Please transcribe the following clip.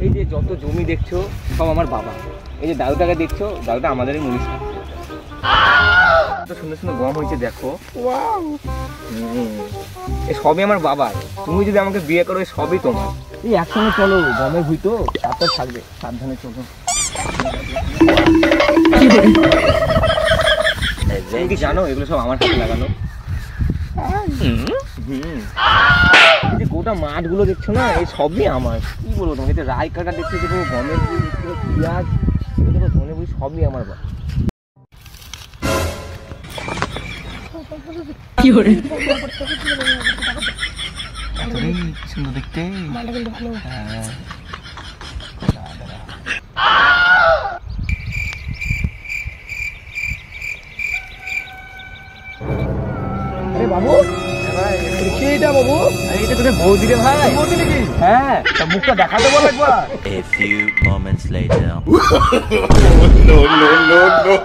এই যে যত জমি দেখছো সব আমার বাবা। এই যে দাদুটাকে দেখছো, দাদুটা আমাদেরই মুনিশ। সুন্দর সুন্দর গম হয়েছে দেখো, এই সবই আমার বাবার। তুমি যদি আমাকে বিয়ে করো সবই তোমার। এই একসঙ্গে চলো, গমের ভুই তো তারপর থাকবে, সাবধানে চলো। তুমি কি জানো এগুলো সব আমার হাতে লাগানো? যে গোটা মাঠগুলো দেখছো না, এই সবই আমার। কি বলবো তোমাকে, যে রায় কাটা দেখছো, দেখো গমের বই দেখছো, পেঁয়াজ দেখো, ধনে বই সবই আমার বাবা। কি করে সুন্দর দেখতে। আরে বাবু, এটা বাবু, এটা তোদের বৌদি রে ভাই। বৌদি নাকি? হ্যাঁ, তা মুখটা দেখাতে বল একবার। A few moments later. No, no, no, no.